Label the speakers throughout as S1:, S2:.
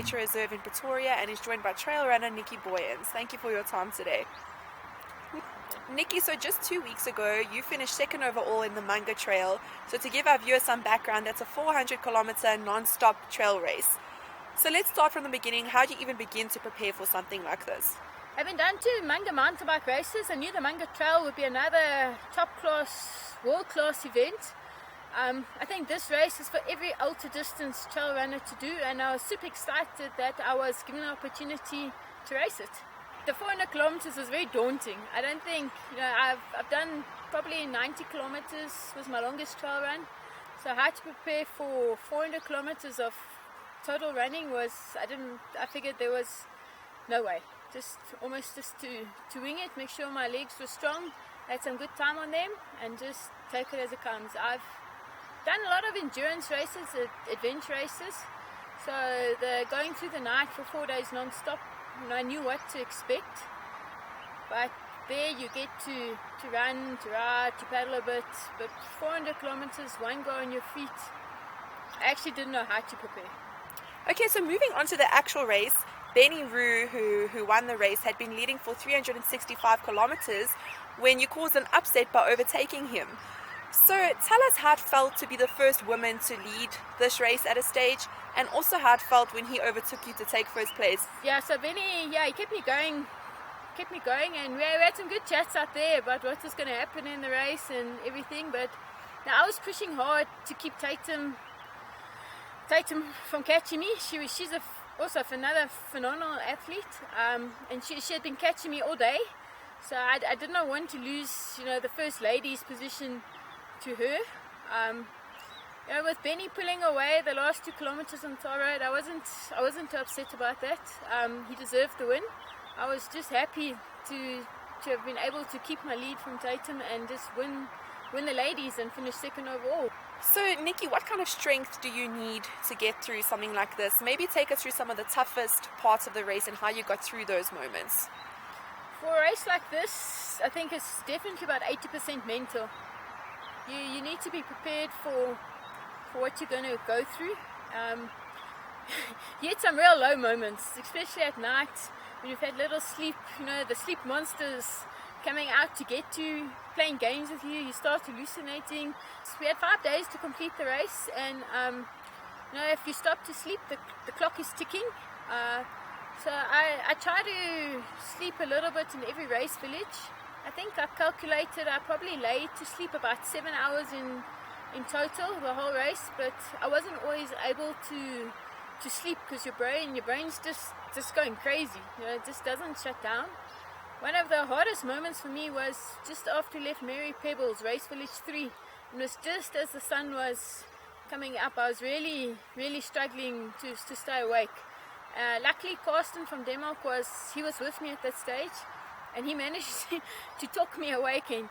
S1: Nature Reserve in Pretoria and is joined by trail runner Nicky Booyens. Thank you for your time today. Nicky, so just 2 weeks ago, you finished second overall in the Munga Trail. So to give our viewers some background, that's a 400-kilometer non-stop trail race. So let's start from the beginning. How do you even begin to prepare for something like this?
S2: Having done 2 Munga mountain bike races, I knew the Munga Trail would be another top-class, world-class event. I think this race is for every ultra-distance trail runner to do, and I was super excited that I was given the opportunity to race it. The 400 kilometers was very daunting. I don't think, I've done probably 90 kilometers was my longest trail run, so I had to prepare for 400 kilometers of total running. I figured there was no way. Just to wing it, make sure my legs were strong, had some good time on them, and just take it as it comes. I've done a lot of endurance races, adventure races, so going through the night for 4 days non-stop, I knew what to expect. But there you get to run, to ride, to paddle a bit, but 400 kilometers, one go on your feet, I actually didn't know how to prepare.
S1: Okay, so moving on to the actual race, Benny Roo, who won the race, had been leading for 365 kilometers when you caused an upset by overtaking him. So tell us how it felt to be the first woman to lead this race at a stage, and also how it felt when he overtook you to take first place.
S2: Yeah, so Benny, he kept me going, and we had some good chats out there about what was going to happen in the race and everything, but now I was pushing hard to keep Tatum from catching me. She's also another phenomenal athlete, and she had been catching me all day, so I did not want to lose the first lady's position to her. With Benny pulling away the last 2 kilometers on Tar Road, I wasn't too upset about that. He deserved the win. I was just happy to have been able to keep my lead from Tatum and just win the ladies and finish second overall.
S1: So Nicky, what kind of strength do you need to get through something like this? Maybe take us through some of the toughest parts of the race and how you got through those moments.
S2: For a race like this, I think it's definitely about 80% mental. You need to be prepared for what you're going to go through. You had some real low moments, especially at night when you've had little sleep, the sleep monsters coming out to get you, playing games with you, you start hallucinating. So we had 5 days to complete the race, and if you stop to sleep, the clock is ticking. So I try to sleep a little bit in every race village. I think I calculated I probably laid to sleep about 7 hours in total the whole race, but I wasn't always able to sleep because your brain's just going crazy. It just doesn't shut down. One of the hardest moments for me was just after we left Mary Pebbles, race village 3. It was just as the sun was coming up. I was really, really struggling to stay awake. Luckily, Carsten from Denmark was with me at that stage, and he managed to talk me awake and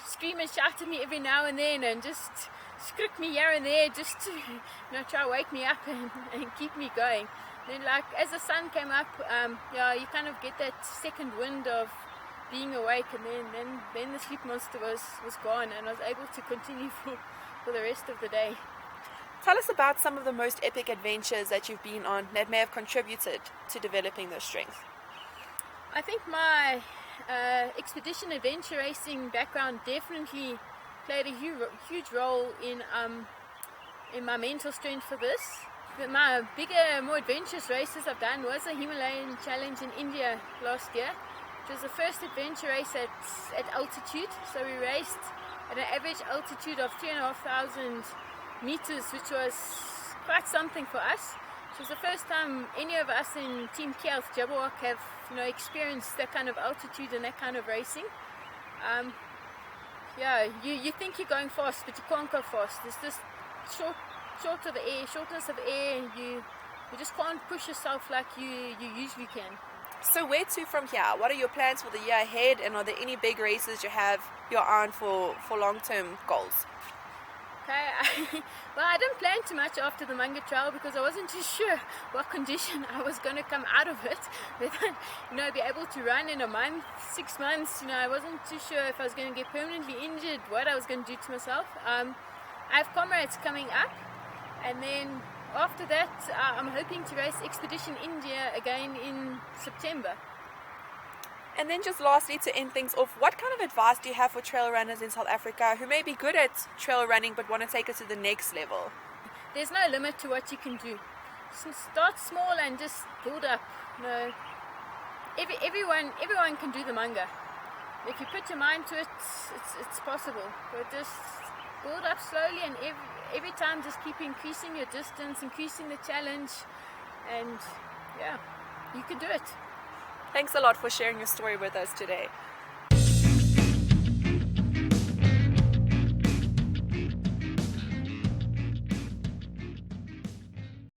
S2: scream and shout at me every now and then and just scrick me here and there just to try to wake me up and keep me going. Then as the sun came up, you kind of get that second wind of being awake, and then the sleep monster was gone, and I was able to continue for the rest of the day.
S1: Tell us about some of the most epic adventures that you've been on that may have contributed to developing this strength.
S2: I think my expedition adventure racing background definitely played a huge role in my mental strength for this. But my bigger, more adventurous races I've done was a Himalayan challenge in India last year. It was the first adventure race at altitude, so we raced at an average altitude of 3,500 meters, which was quite something for us. It was the first time any of us in Team Kjeld Jabberwock have experienced that kind of altitude and that kind of racing. You think you're going fast, but you can't go fast. There's this shortness of air. You just can't push yourself like you usually can.
S1: So where to from here? What are your plans for the year ahead, and are there any big races you have your eye on for long-term goals?
S2: Okay, well, I didn't plan too much after the Munga Trail because I wasn't too sure what condition I was going to come out of it. Whether, be able to run in a month, 6 months, I wasn't too sure if I was going to get permanently injured, what I was going to do to myself. I have comrades coming up, and then after that, I'm hoping to race Expedition India again in September.
S1: And then just lastly, to end things off, what kind of advice do you have for trail runners in South Africa who may be good at trail running but want to take it to the next level?
S2: There's no limit to what you can do. Start small and just build up. You know, everyone can do the Munga. If you put your mind to it, it's possible. But just build up slowly, and every time just keep increasing your distance, increasing the challenge, and yeah, you can do it.
S1: Thanks a lot for sharing your story with us today.